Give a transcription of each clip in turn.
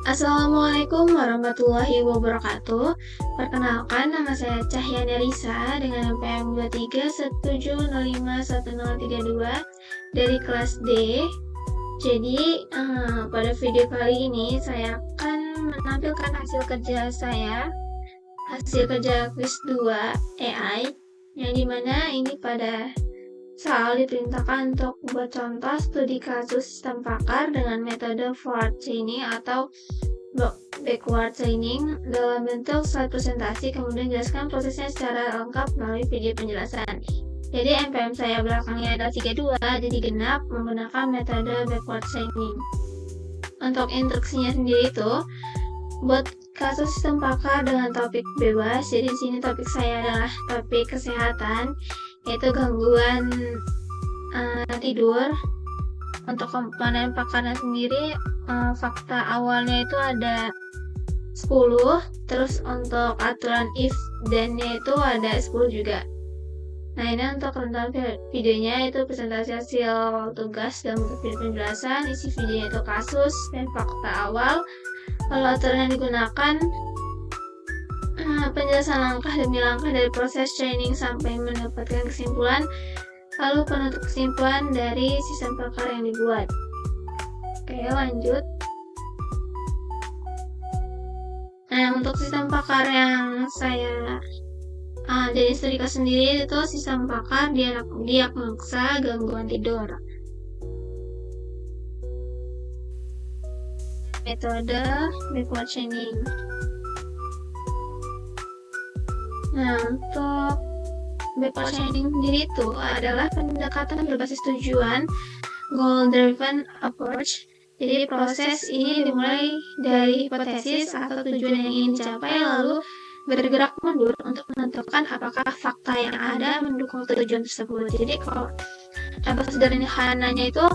Assalamualaikum warahmatullahi wabarakatuh. Perkenalkan, nama saya Cahyani Risa dengan NPM 2317051032 dari kelas D. Jadi, pada video kali ini saya akan menampilkan hasil kerja quiz 2 AI, yang dimana ini pada soal diperintahkan untuk membuat contoh studi kasus sistem pakar dengan metode forward chaining atau backward chaining dalam bentuk slide presentasi, kemudian jelaskan prosesnya secara lengkap melalui video penjelasan. Jadi NPM saya belakangnya adalah 32, jadi genap menggunakan metode backward chaining. Untuk instruksinya sendiri itu buat kasus sistem pakar dengan topik bebas. Jadi di sini topik saya adalah topik kesehatan, yaitu gangguan tidur. Untuk komponen pakarnya sendiri, fakta awalnya itu ada 10, terus untuk aturan if dan-nya itu ada 10 juga. Nah, ini untuk rentan videonya itu presentasi hasil tugas dalam bentuk video penjelasan. Isi videonya itu kasus dan fakta awal. Kalau aturan yang digunakan, penjelasan langkah demi langkah dari proses training sampai mendapatkan kesimpulan, lalu penutup kesimpulan dari sistem pakar yang dibuat. Oke, lanjut. Nah, untuk sistem pakar yang saya jadi studi sendiri itu sistem pakar diagnosa gangguan tidur. Metode backward chaining. Nah, untuk backward chaining sendiri itu adalah pendekatan berbasis tujuan, goal-driven approach. Jadi proses ini dimulai dari hipotesis atau tujuan yang ingin dicapai, lalu bergerak mundur untuk menentukan apakah fakta yang ada mendukung tujuan tersebut. Jadi kalau contoh sederhananya itu,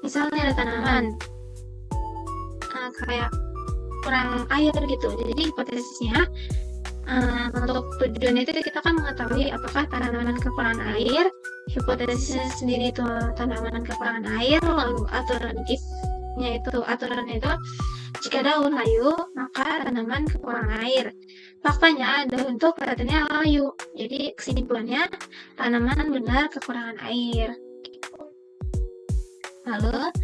misalnya ada tanaman kayak kurang air gitu. Jadi hipotesisnya, untuk tujuan itu kita kan mengetahui apakah tanaman kekurangan air. Hipotesisnya sendiri itu tanaman kekurangan air, lalu aturannya itu jika daun layu maka tanaman kekurangan air. Faktanya daun itu kelihatannya layu, jadi kesimpulannya tanaman benar kekurangan air. Lalu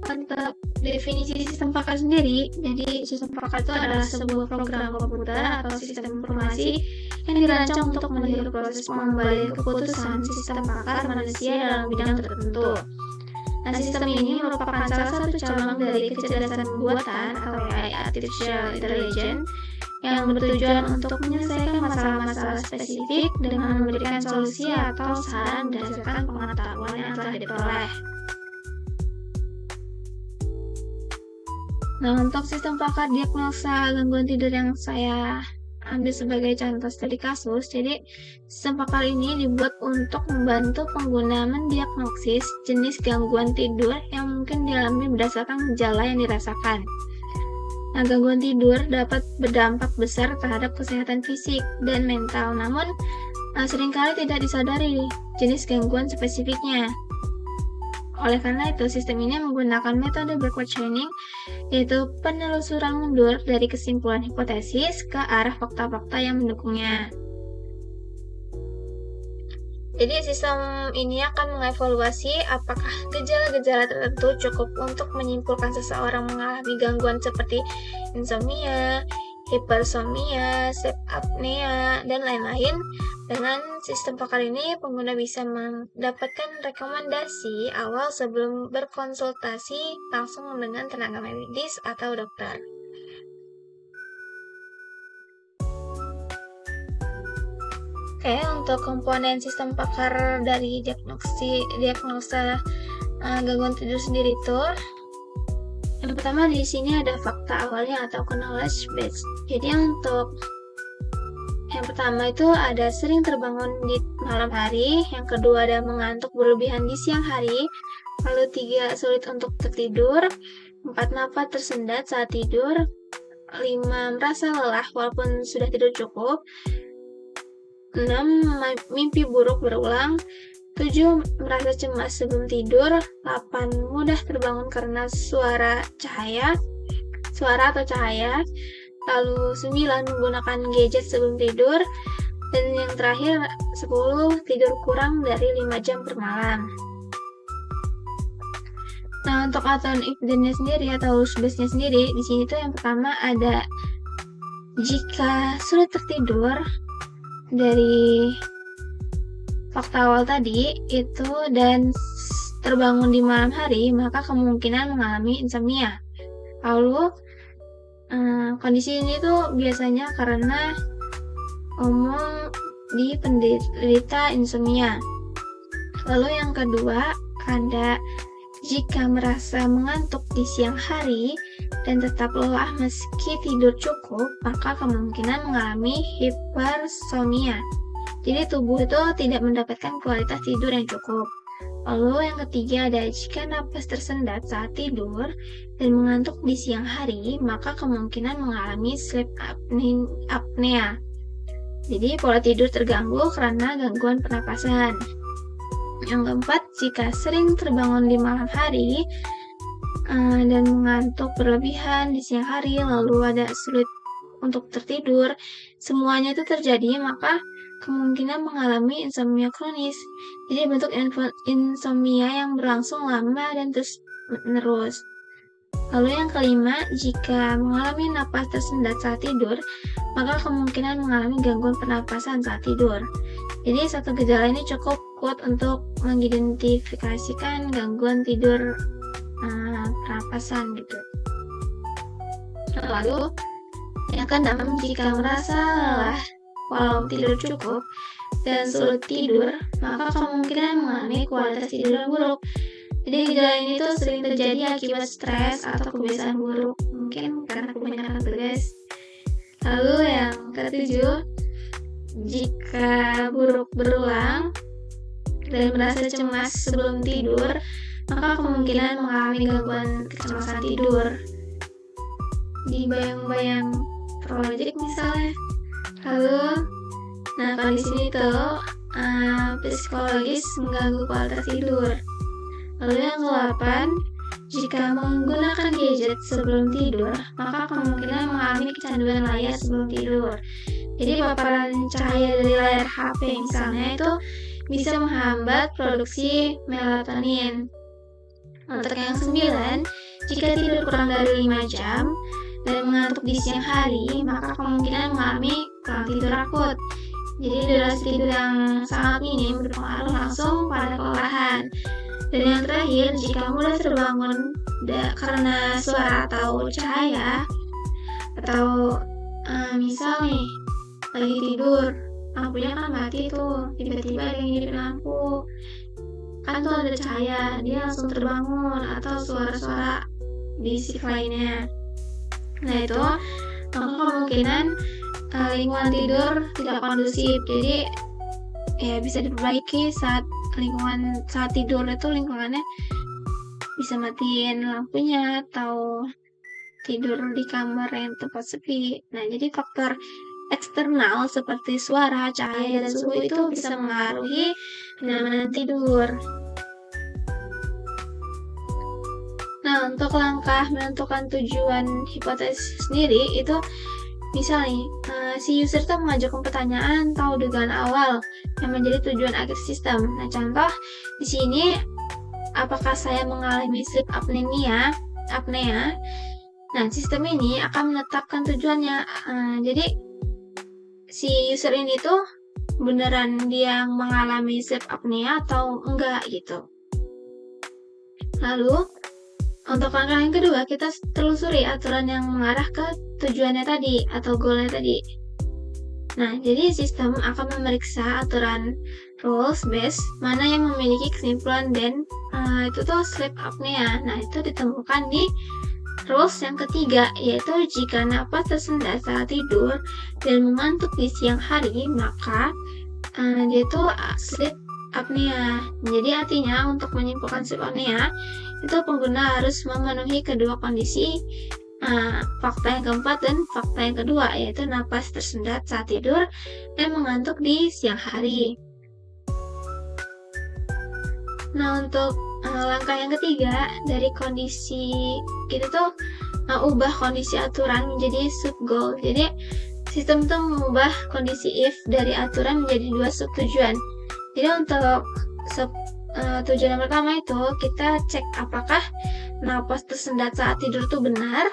untuk definisi sistem pakar sendiri, jadi sistem pakar itu adalah sebuah program komputer atau sistem informasi yang dirancang untuk meniru proses pengambilan keputusan sistem pakar manusia dalam bidang tertentu. Nah, sistem ini merupakan salah satu cabang dari kecerdasan buatan atau AI, Artificial Intelligence, yang bertujuan untuk menyelesaikan masalah-masalah spesifik dengan memberikan solusi atau saran berdasarkan pengetahuan yang telah diperoleh. Nah, untuk sistem pakar diagnosa gangguan tidur yang saya ambil sebagai contoh studi kasus, jadi sistem pakar ini dibuat untuk membantu pengguna mendiagnosis jenis gangguan tidur yang mungkin dialami berdasarkan gejala yang dirasakan. Nah, gangguan tidur dapat berdampak besar terhadap kesehatan fisik dan mental, namun seringkali tidak disadari jenis gangguan spesifiknya. Oleh karena itu, sistem ini menggunakan metode backward chaining, yaitu penelusuran mundur dari kesimpulan hipotesis ke arah fakta-fakta yang mendukungnya. Jadi sistem ini akan mengevaluasi apakah gejala-gejala tertentu cukup untuk menyimpulkan seseorang mengalami gangguan seperti insomnia, hipersomnia, sleep apnea, dan lain-lain. Dengan sistem pakar ini, pengguna bisa mendapatkan rekomendasi awal sebelum berkonsultasi langsung dengan tenaga medis atau dokter. Oke, untuk komponen sistem pakar dari diagnosa gangguan tidur sendiri itu, yang pertama di sini ada fakta awalnya atau knowledge base. Jadi untuk yang pertama itu ada sering terbangun di malam hari, yang kedua ada mengantuk berlebihan di siang hari, lalu 3 sulit untuk tertidur, 4 napas tersendat saat tidur, 5 merasa lelah walaupun sudah tidur cukup, 6 mimpi buruk berulang, 7 merasa cemas sebelum tidur, 8 mudah terbangun karena suara cahaya, suara atau cahaya. Lalu 9, menggunakan gadget sebelum tidur. Dan yang terakhir 10, tidur kurang dari 5 jam per malam. Nah, untuk aturan if then-nya sendiri atau rules base-nya sendiri, di sini tuh yang pertama ada jika sulit tertidur dari fakta awal tadi itu dan terbangun di malam hari, maka kemungkinan mengalami insomnia. Lalu kondisi ini tuh biasanya karena umum di penderita insomnia. Lalu yang kedua ada jika merasa mengantuk di siang hari dan tetap lelah meski tidur cukup, maka kemungkinan mengalami hipersomnia. Jadi tubuh itu tidak mendapatkan kualitas tidur yang cukup. Lalu yang ketiga ada jika napas tersendat saat tidur dan mengantuk di siang hari, maka kemungkinan mengalami sleep apnea. Jadi pola tidur terganggu karena gangguan pernapasan. Yang keempat, jika sering terbangun di malam hari dan mengantuk berlebihan di siang hari, lalu ada sulit untuk tertidur, semuanya itu terjadi, maka kemungkinan mengalami insomnia kronis. Jadi bentuk insomnia yang berlangsung lama dan terus menerus. Lalu yang kelima, jika mengalami napas tersendat saat tidur, maka kemungkinan mengalami gangguan pernapasan saat tidur. Jadi satu gejala ini cukup kuat untuk mengidentifikasikan gangguan tidur pernapasan gitu. Lalu yang keenam, jika merasa lelah walau tidur cukup dan sulit tidur, maka kemungkinan mengalami kualitas tidur yang buruk. Jadi gejala ini tuh sering terjadi akibat stres atau kebiasaan buruk, mungkin karena kebanyakan tugas. Lalu yang ketujuh, jika buruk berulang dan merasa cemas sebelum tidur, maka kemungkinan mengalami gangguan kecemasan tidur. Di bayang-bayang project misalnya. Lalu, nah kondisi ini tuh psikologis mengganggu kualitas tidur. Lalu yang ke-8, jika menggunakan gadget sebelum tidur, maka kemungkinan mengalami kecanduan layar sebelum tidur. Jadi paparan cahaya dari layar HP misalnya itu bisa menghambat produksi melatonin. Untuk yang 9, jika tidur kurang dari 5 jam dan mengantuk di siang hari, maka kemungkinan mengalami kurang tidur akut. Jadi durasi tidur yang sangat minim berpengaruh langsung pada kelelahan. Dan yang terakhir, jika mudah terbangun karena suara atau cahaya, atau misal nih lagi tidur, lampunya kan mati tuh, tiba-tiba ada yang hidupin lampu, kan tuh ada cahaya, dia langsung terbangun, atau suara-suara bisik lainnya. Nah itu, maka kemungkinan lingkungan tidur tidak kondusif. Jadi ya bisa diperbaiki saat tidur itu lingkungannya bisa matiin lampunya atau tidur di kamar yang tempat sepi. Nah jadi faktor eksternal seperti suara, cahaya, dan suhu itu bisa mengaruhi kenyamanan tidur. Nah, untuk langkah menentukan tujuan hipotesis sendiri itu misalnya si user tuh mengajukan pertanyaan atau dugaan awal yang menjadi tujuan akhir sistem. Nah, contoh di sini apakah saya mengalami sleep apnea? Nah, sistem ini akan menetapkan tujuannya. Jadi si user ini tuh beneran dia mengalami sleep apnea atau enggak gitu. Lalu untuk langkah yang kedua, kita telusuri aturan yang mengarah ke tujuannya tadi atau goalnya tadi. Nah, jadi sistem akan memeriksa aturan rules based mana yang memiliki kesimpulan dan itu tuh sleep apnea. Nah, itu ditemukan di rules yang ketiga, yaitu jika napas tersendat saat tidur dan mengantuk di siang hari, maka dia tuh sleep apnea. Jadi artinya untuk menyimpulkan sleep apnea itu pengguna harus memenuhi kedua kondisi, fakta yang keempat dan fakta yang kedua, yaitu napas tersendat saat tidur dan mengantuk di siang hari. Nah, untuk langkah yang ketiga dari kondisi kita tuh ubah kondisi aturan menjadi sub goal. Jadi sistem tuh mengubah kondisi if dari aturan menjadi dua sub tujuan. Jadi untuk sub tujuan yang pertama itu kita cek apakah napas tersendat saat tidur itu benar.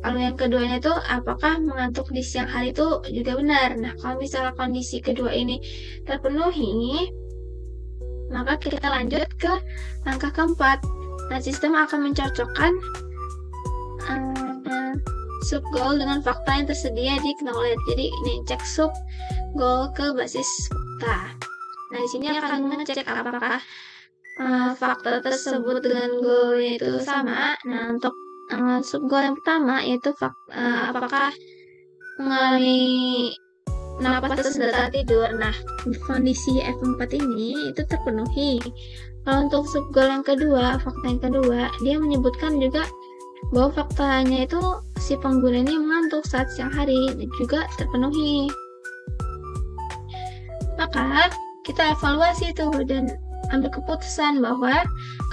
Lalu yang keduanya itu apakah mengantuk di siang hari itu juga benar. Nah, kalau misalnya kondisi kedua ini terpenuhi, maka kita lanjut ke langkah keempat. Nah, sistem akan mencocokkan sub goal dengan fakta yang tersedia di knowledge. Jadi ini cek sub goal ke basis fakta. Nah, di sini akan mengecek apakah fakta tersebut dengan goalnya itu sama. Nah, untuk sub goal yang pertama yaitu apakah mengalami napas tersendat saat tidur. Nah, kondisi F4 ini itu terpenuhi. Kalau untuk sub goal yang kedua, fakta yang kedua, dia menyebutkan juga bahwa faktanya itu si pengguna ini mengantuk saat siang hari juga terpenuhi. Maka kita evaluasi itu dan ambil keputusan bahwa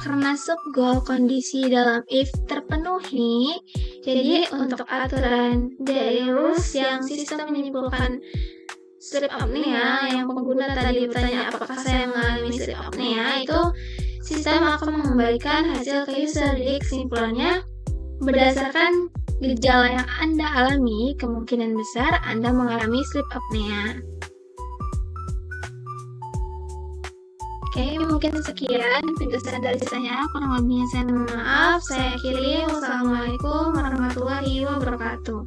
karena sub goal kondisi dalam if terpenuhi, jadi untuk aturan dari rules yang sistem menyimpulkan sleep apnea yang pengguna tadi bertanya apakah saya mengalami sleep apnea, itu sistem akan mengembalikan hasil ke user. Jadi kesimpulannya, berdasarkan gejala yang Anda alami, kemungkinan besar Anda mengalami sleep apnea. Oke, mungkin sekian penjelasan dari saya. Kurang lebihnya saya mohon maaf. Saya akhiri. Wassalamualaikum warahmatullahi wabarakatuh.